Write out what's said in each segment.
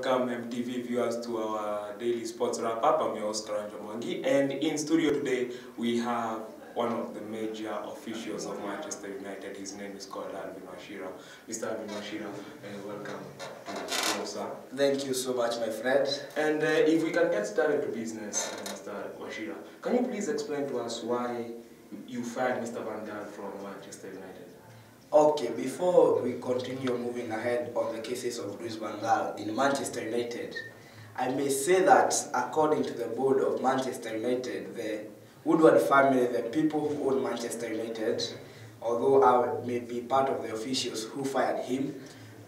welcome MTV viewers to our daily sports wrap-up. I'm your host, Karanjo Mwangi, and in studio today we have one of the major officials of Manchester United. His name is called Alvin Wachira. Mr. Alvin Wachira, welcome to the show, sir. Thank you so much, my friend. And if we can get started to business, Mr. Wachira, can you please explain to us why you fired Mr. Van Gaal from Manchester United? Okay, before we continue moving ahead on the cases of Louis Van Gaal in Manchester United, I may say that according to the board of Manchester United, the Woodward family, the people who own Manchester United, although I may be part of the officials who fired him,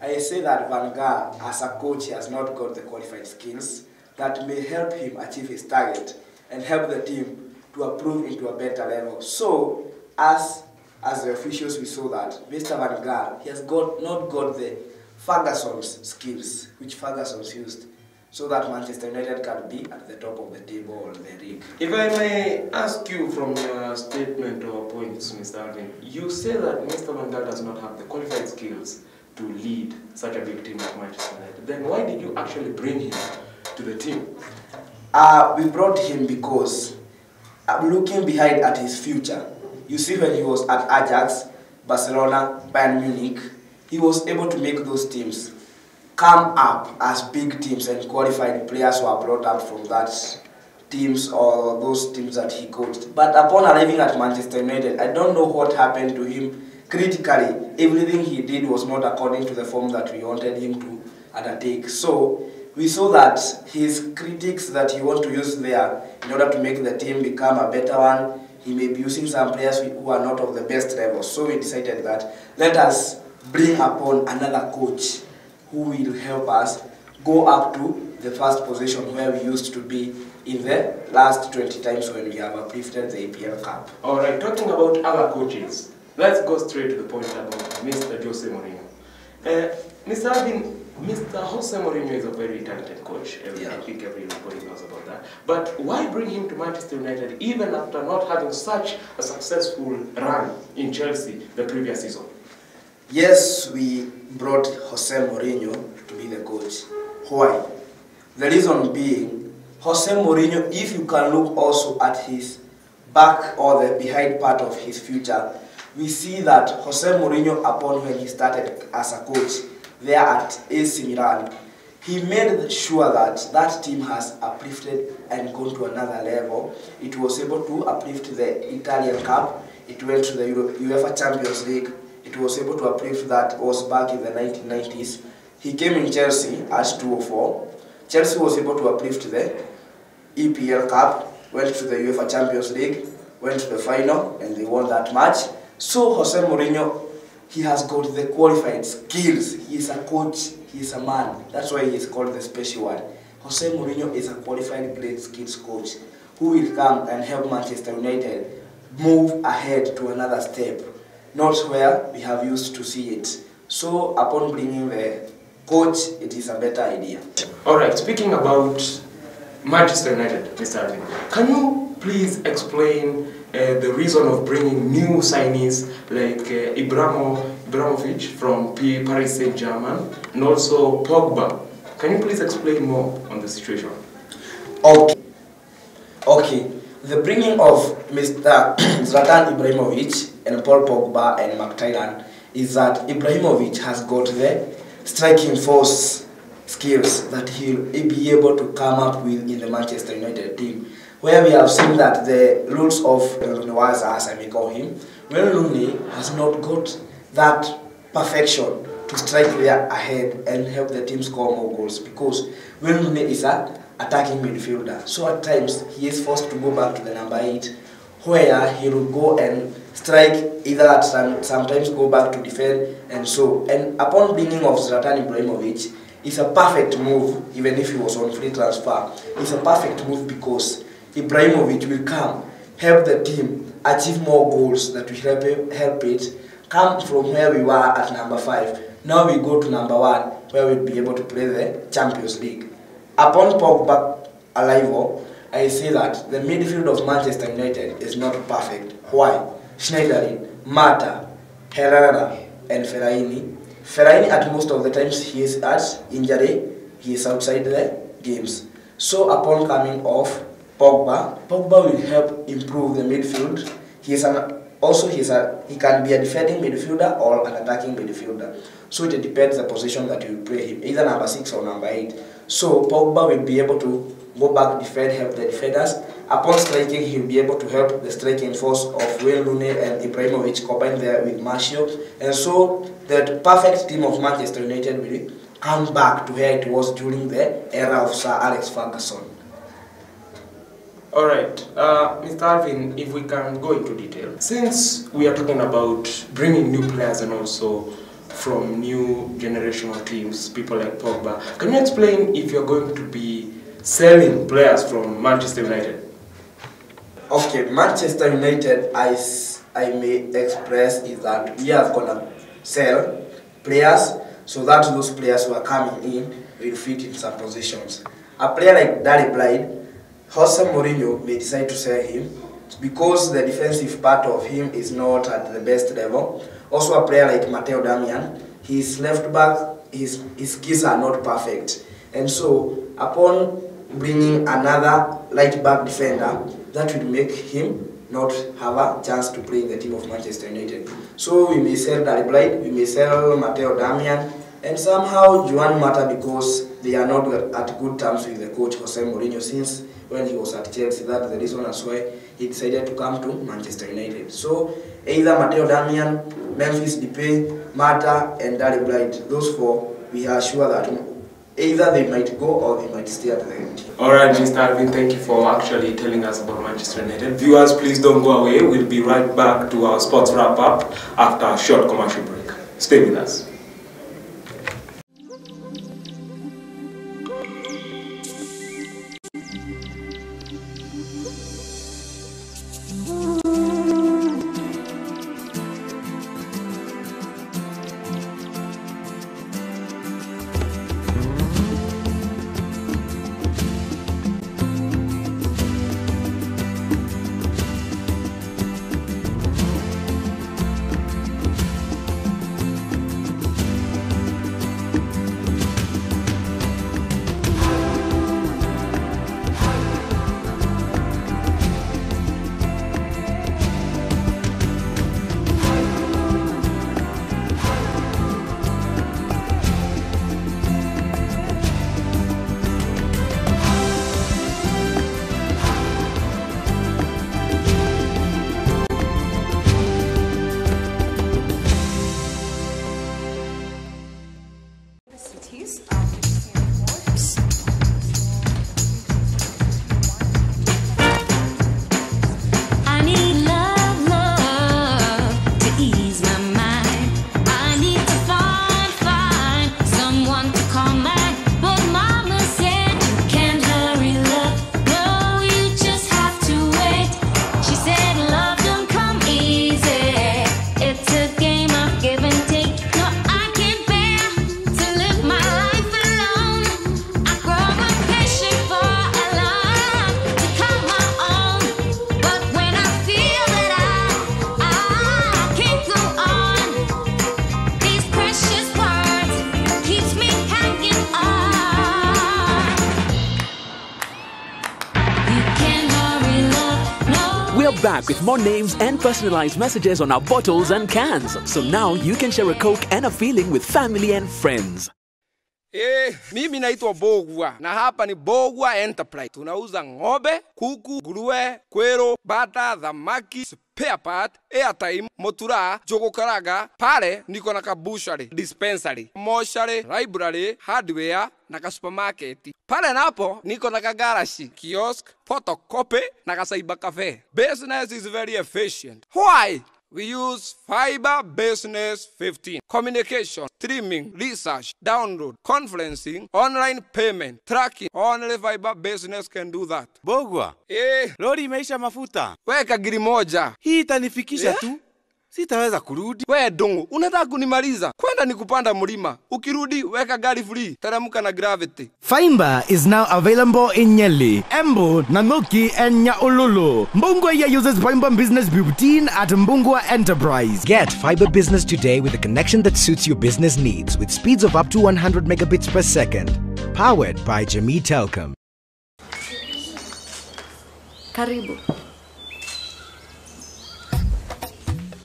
I say that Van Gaal, as a coach, has not got the qualified skills that may help him achieve his target and help the team to improve into a better level. So, as the officials, we saw that Mr. Van Gaal, he has not got the Ferguson's skills, which Ferguson's used, so that Manchester United can be at the top of the table or the league. If I may ask you from your statement or points, Mr. Alvin, you say that Mr. Van Gaal does not have the qualified skills to lead such a big team like Manchester United. Then why did you actually bring him to the team? We brought him because looking behind at his future. You see, when he was at Ajax, Barcelona, Bayern Munich, he was able to make those teams come up as big teams, and qualified players who are brought up from that teams or those teams that he coached. But upon arriving at Manchester United, I don't know what happened to him. Critically, everything he did was not according to the form that we wanted him to undertake. So we saw that his critics that he wants to use there in order to make the team become a better one, he may be using some players who are not of the best level. So we decided that let us bring upon another coach who will help us go up to the first position where we used to be in the last 20 times when we have uplifted the EPL Cup. Alright, talking about other coaches, let's go straight to the point about Mr. Jose Mourinho. Mr. Alvin, Mr. Jose Mourinho is a very talented coach. I think everybody knows about that. But why bring him to Manchester United even after not having such a successful run in Chelsea the previous season? Yes, we brought Jose Mourinho to be the coach. Why? The reason being, Jose Mourinho, if you can look also at his back or the behind part of his future, we see that Jose Mourinho, upon when he started as a coach there at AC Milan, he made sure that that team has uplifted and gone to another level. It was able to uplift the Italian Cup. It went to the UEFA Champions League. It was able to uplift that was back in the 1990s. He came in Chelsea as 204. Chelsea was able to uplift the EPL Cup, went to the UEFA Champions League, went to the final, and they won that match. So Jose Mourinho, he has got the qualified skills. He is a coach, he is a man. That's why he is called the special one. Jose Mourinho is a qualified, great skills coach who will come and help Manchester United move ahead to another step, not where we have used to see it. So upon bringing the coach, it is a better idea. Alright, speaking about Manchester United, Mr. Alvin, can you please explain the reason of bringing new signees like Ibrahimovic from Paris Saint-Germain and also Pogba? Can you please explain more on the situation? Okay. The bringing of Mr. Zlatan Ibrahimovic and Paul Pogba and McTiernan is that Ibrahimovic has got the striking force skills that he'll be able to come up with in the Manchester United team, where we have seen that the rules of Noaz, as I may call him, Wayne Rooney has not got that perfection to strike there ahead and help the team score more goals, because Wayne Rooney is an attacking midfielder. So at times he is forced to go back to the number 8, where he will go and strike, either at sometimes go back to defend and so. And upon bringing of Zlatan Ibrahimovic, it's a perfect move, even if he was on free transfer. It's a perfect move because Ibrahimovic will come, help the team achieve more goals that will help it come from where we were at number 5. Now we go to number 1, where we'll be able to play the Champions League. Upon Pogba arrival, I say that the midfield of Manchester United is not perfect. Why? Schneiderlin, Mata, Herrera, and Fellaini. Fellaini, at most of the times, he is at injury he is outside the games. So upon coming off, Pogba will help improve the midfield. He can be a defending midfielder or an attacking midfielder. So it depends the position that you play him, either number 6 or number 8. So Pogba will be able to go back, defend, help the defenders. Upon striking, he'll be able to help the striking force of Wayne Rooney and Ibrahimovic combined there with Martial. And so the perfect team of Manchester United will come back to where it was during the era of Sir Alex Ferguson. Alright, Mr. Alvin, if we can go into detail. Since we are talking about bringing new players and also from new generational teams, people like Pogba, can you explain if you're going to be selling players from Manchester United? Okay, Manchester United, as I may express, is that we are going to sell players so that those players who are coming in will fit in some positions. A player like Daley Blind, Jose Mourinho may decide to sell him because the defensive part of him is not at the best level. Also a player like Matteo Darmian, his left back, his skills are not perfect. And so upon bringing another right back defender, that will make him not have a chance to play in the team of Manchester United. So we may sell Daley Blind, we may sell Matteo Darmian, and somehow Juan Mata, because they are not at good terms with the coach Jose Mourinho since when he was at Chelsea. That's the reason as why he decided to come to Manchester United. So either Matteo Darmian, Memphis Depay, Mata and Daley Blind, those four, we are sure that either they might go or they might stay at the end. Alright, Mr. Alvin, thank you for actually telling us about Manchester United. Viewers, please don't go away. We'll be right back to our sports wrap-up after a short commercial break. Stay with us. Back with more names and personalized messages on our bottles and cans. So now you can share a Coke and a feeling with family and friends. Mimi naitwa Bogwa na hapa ni Bogwa Enterprise. Tunauza ng'ombe, kuku, nguruwe, kwero, bata, dhamaki, spare part, airtime, motura, jogo karaga. Pale niko na kabushari, dispensary, moshari, library, hardware na ka supermarket. Pale napo niko na kagarashi, kiosk, photocopy na ka cyber cafe. Business is very efficient. Why? We use Fiber Business 15. Communication, streaming, research, download, conferencing, online payment, tracking. Only Fiber Business can do that. Bogwa, lori imeisha mafuta. Weka giri moja. Hii itanifikisha tu. Sitaweza kurudi. We dongo, unataka kunimaliza. Kwenda ni kupanda mlima. Ukirudi weka gari free. Teremka na Gravity. Fiber is now available in Nyali, Embu, Nanyuki, and Nyaululu. Mbungwa uses Fiber Business 15 at Mbungwa Enterprise. Get Fiber Business today with a connection that suits your business needs with speeds of up to 100 megabits per second. Powered by Jamii Telcom. Karibu.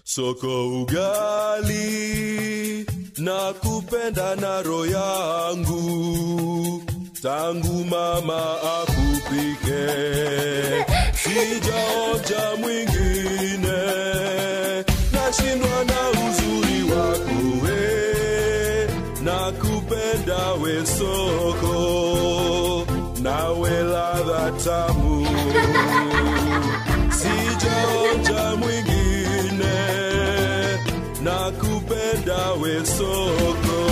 Soko ugali na kupenda na roho yangu tangu mama akupike sijaonja mwingine nashindwa na uzuri wako we na kupenda we soko nawe ladha tamu sijaonja mwingine nakupenda we soko.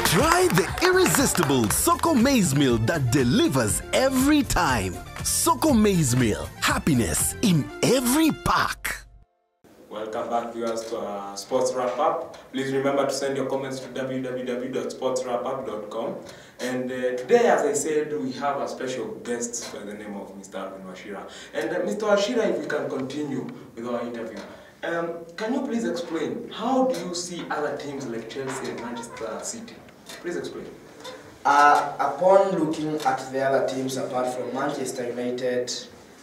Try the irresistible Soko Maize Meal that delivers every time. Soko Maize Meal, happiness in every pack. Welcome back, viewers, to our Sports Wrap Up. Please remember to send your comments to www.sportswrapup.com. And today, as I said, we have a special guest by the name of Mr. Alvin Wachira. And Mr. Wachira, if we can continue with our interview. Can you please explain, how do you see other teams like Chelsea and Manchester City? Please explain. Upon looking at the other teams apart from Manchester United,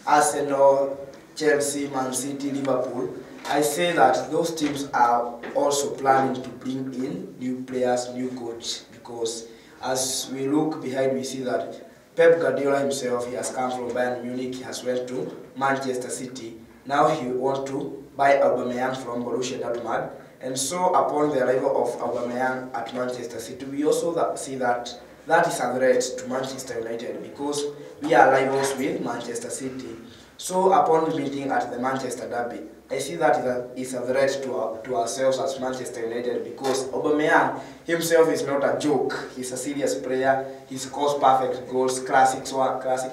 Arsenal, Chelsea, Man City, Liverpool, I say that those teams are also planning to bring in new players, new coach, because as we look behind, we see that Pep Guardiola himself, he has come from Bayern Munich, he has went to Manchester City. Now he wants to buy Aubameyang from Borussia Dortmund. And so upon the arrival of Aubameyang at Manchester City, we also see that that is a threat to Manchester United because we are rivals with Manchester City. So upon meeting at the Manchester Derby, I see that is a threat to ourselves as Manchester United because Aubameyang himself is not a joke. He's a serious player. He scores perfect goals, classic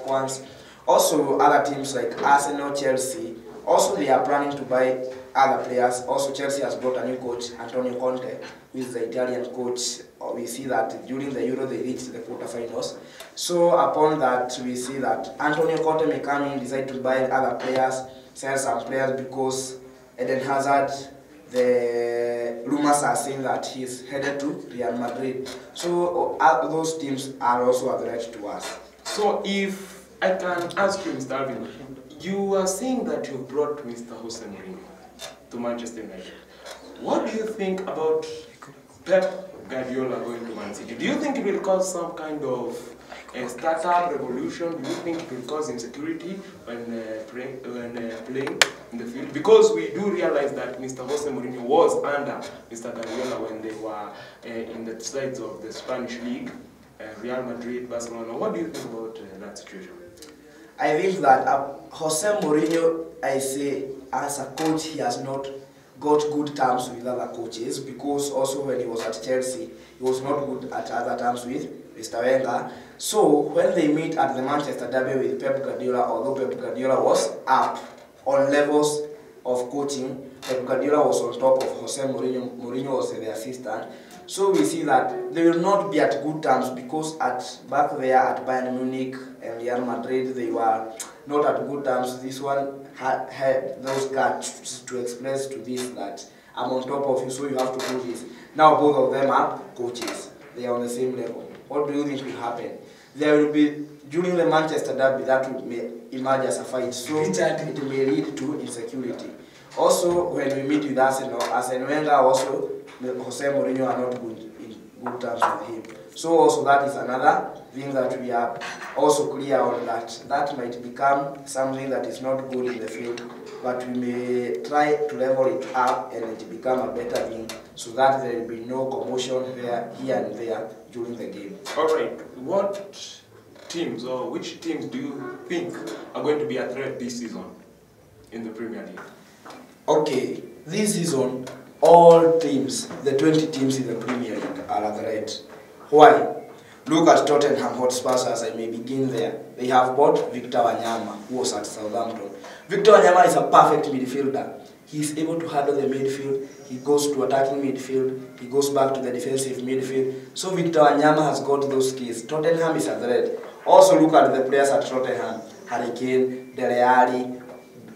ones. Also, other teams like Arsenal, Chelsea, also they are planning to buy other players. Also, Chelsea has brought a new coach, Antonio Conte, who is the Italian coach. We see that during the Euro they reached the quarterfinals. So upon that, we see that Antonio Conte may come in, decide to buy other players, sell some players because Eden Hazard, the rumors are saying that he is headed to Real Madrid. So those teams are also a threat to us. So if I can ask you, Mr. Alvin, you are saying that you brought Mr. Jose Mourinho to Manchester United. What do you think about Pep Guardiola going to Man City? Do you think it will cause some kind of a startup revolution? Do you think it will cause insecurity when playing in the field? Because we do realize that Mr. Jose Mourinho was under Mr. Guardiola when they were in the sides of the Spanish league, Real Madrid, Barcelona. What do you think about that situation? I think that Jose Mourinho, I say, as a coach, he has not got good terms with other coaches because also when he was at Chelsea, he was not good at other terms with Mr. Wenger. So when they meet at the Manchester Derby with Pep Guardiola, although Pep Guardiola was up on levels of coaching, Pep Guardiola was on top of Jose Mourinho. Mourinho was the assistant. So we see that they will not be at good terms because back there at Bayern Munich and Real Madrid, they were not at good terms. This one had those guts to express to this that I'm on top of you, so you have to do this. Now both of them are coaches. They are on the same level. What do you think will happen? There will be, during the Manchester Derby, that may emerge as a fight. So it may lead to insecurity. Also, when we meet with Arsenal, Arsene Wenger also, Jose Mourinho are not good in good terms with him. So also that is another thing that we are also clear on, that might become something that is not good in the field, but we may try to level it up and it become a better thing so that there will be no commotion here and there during the game. Alright, what teams or which teams do you think are going to be a threat this season in the Premier League? Okay, this season, all teams, the 20 teams in the Premier League are a threat. Why? Look at Tottenham Hotspur, as I may begin there. They have bought Victor Wanyama, who was at Southampton. Victor Wanyama is a perfect midfielder. He is able to handle the midfield. He goes to attacking midfield. He goes back to the defensive midfield. So Victor Wanyama has got those skills. Tottenham is a threat. Also look at the players at Tottenham. Harry Kane, Dele Alli,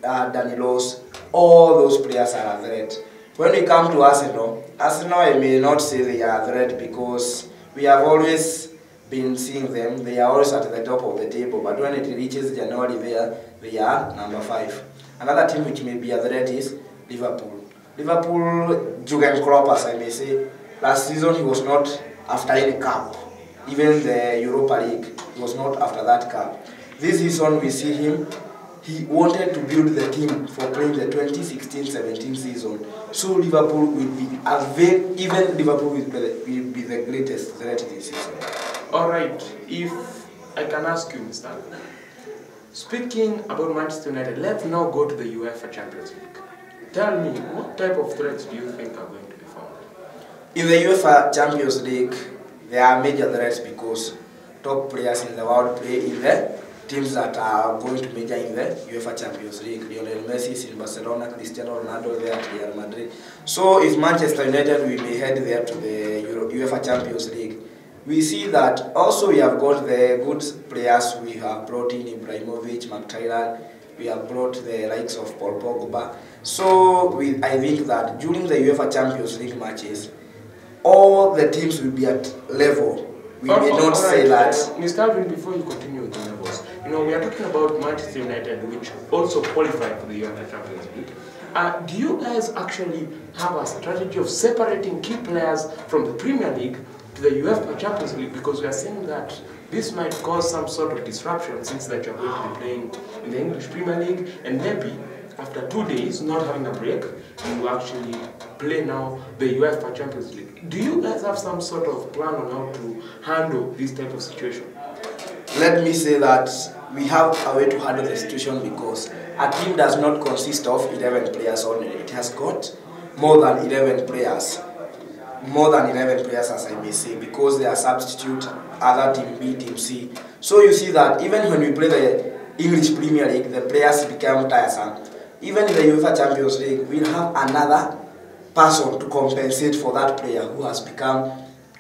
Danilos. All those players are a threat. When we come to Arsenal, I may not say they are a threat because we have always been seeing them. They are always at the top of the table, but when it reaches January they are number 5. Another team which may be a threat is Liverpool. Liverpool, Jurgen Klopp, as I may say, last season he was not after any cup. Even the Europa League, he was not after that cup. This season we see him, he wanted to build the team for playing the 2016-17 season. So Liverpool will be even Liverpool will be the greatest threat this season. Alright, if I can ask you, Mr. Speaking about Manchester United, let's now go to the UEFA Champions League. Tell me, what type of threats do you think are going to be found? In the UEFA Champions League, there are major threats because top players in the world play in the teams that are going to major in the UEFA Champions League. Lionel Messi is in Barcelona, Cristiano Ronaldo there at Real Madrid. So if Manchester United, we may head there to the UEFA Champions League. We see that also we have got the good players. We have brought in Ibrahimovic, McTyran, we have brought the likes of Paul Pogba. So I think that during the UEFA Champions League matches, all the teams will be at level. We may not say that. Mr. Alvin, before you continue with the levels, we are talking about Manchester United, which also qualified for the UEFA Champions League. Do you guys actually have a strategy of separating key players from the Premier League to the UEFA Champions League? Because we are saying that this might cause some sort of disruption since that you're going to be playing in the English Premier League, and maybe after 2 days, not having a break, you actually play now the UEFA Champions League. Do you guys have some sort of plan on how to handle this type of situation? Let me say that we have a way to handle the situation because a team does not consist of 11 players only. It has got more than 11 players. More than 11 players, as I may say, because they are substitute other team B, team C. So you see that even when we play the English Premier League, the players become tiresome. Even in the UEFA Champions League, we'll have another person to compensate for that player who has become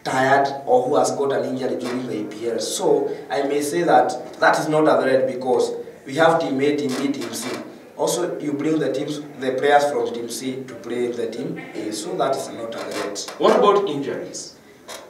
tired or who has got an injury during the EPL. So I may say that that is not a threat because we have team A, team B, team C. Also, you bring the players from team C to play the team A, so that is not a threat. What about injuries?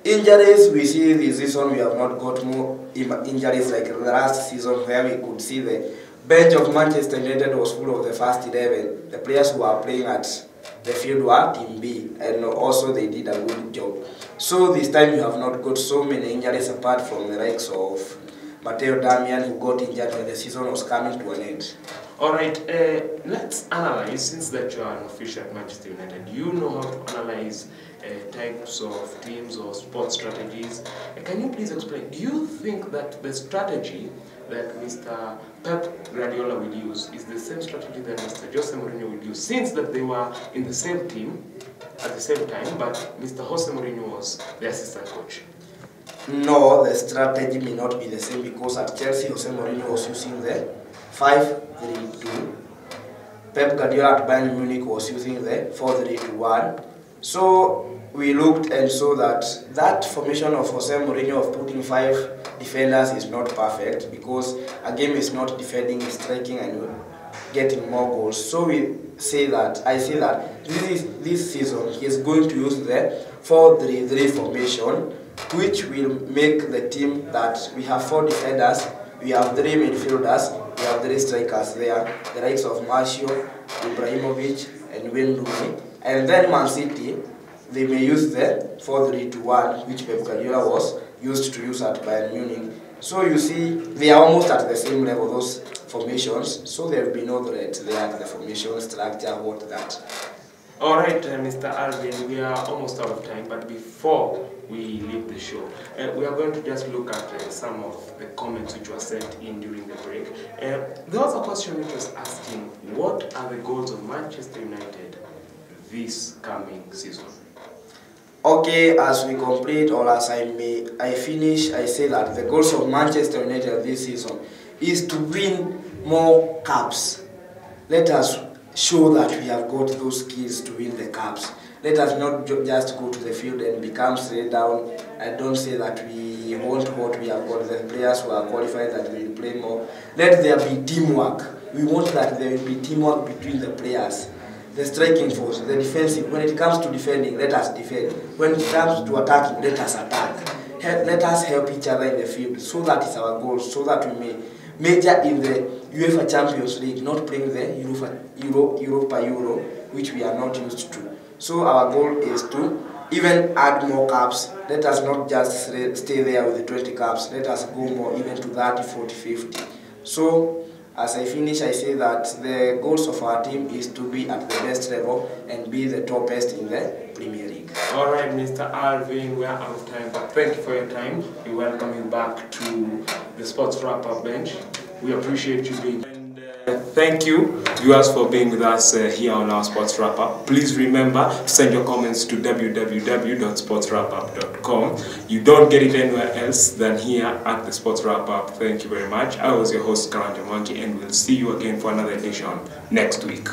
Injuries, we see this season we have not got more injuries like the last season where we could see the bench of Manchester United was full of the first 11. The players who are playing at the field were team B, and also they did a good job. So this time you have not got so many injuries apart from the likes of Matteo Darmian, who got injured when the season was coming to an end. Alright, let's analyze, since that you are an official at Manchester United, you know how to analyze types of teams or sports strategies. Can you please explain, do you think that the strategy that Mr. Pep Guardiola will use is the same strategy that Mr. Jose Mourinho will use, since that they were in the same team at the same time, but Mr. Jose Mourinho was the assistant coach? No, the strategy may not be the same because at Chelsea, Jose Mourinho was using the 5-3-2. Pep Guardiola at Bayern Munich was using the 4-3-1. So we looked and saw that that formation of Jose Mourinho of putting 5 defenders is not perfect because a game is not defending, it's striking and getting more goals. So I say that this season he is going to use the 4-3-3 formation, which will make the team that we have 4 defenders, we have 3 midfielders, we have 3 strikers there, the likes of Martial, Ibrahimovic and Wayne Rooney. And then Man City, they may use the 4-3-1, which Pep Guardiola was used to use at Bayern Munich. So you see, they are almost at the same level, those formations, so there will be no threat there at the formation structure, what that. Alright, Mr. Alvin, we are almost out of time, but before we leave the show, we are going to just look at some of the comments which were sent in during the break. There was a question which was asking, what are the goals of Manchester United this coming season? Okay, as we complete or as I finish, I say that the goals of Manchester United this season is to win more cups. Let us show that we have got those skills to win the cups. Let us not just go to the field and become straight down. I don't say that we want what we have got, the players who are qualified that we will play more. Let there be teamwork. We want that there will be teamwork between the players. The striking force, the defensive. When it comes to defending, let us defend. When it comes to attacking, let us attack. let us help each other in the field. So that is our goal, so that we may major in the UEFA Champions League, not playing the Europa Euro, which we are not used to. So our goal is to even add more cups. Let us not just stay there with the 20 cups. Let us go more, even to 30, 40, 50. So as I finish, I say that the goals of our team is to be at the best level and be the topest in the Premier League. All right, Mr. Alvin, we are out of time, but thank you for your time. We welcome you back to the Sports Wrap-Up bench. We appreciate you being here. And thank you, viewers, for being with us here on our Sports Wrap-Up. Please remember to send your comments to www.sportswrapup.com. You don't get it anywhere else than here at the Sports Wrap-Up. Thank you very much. I was your host, Karanja Monkey, and we'll see you again for another edition next week.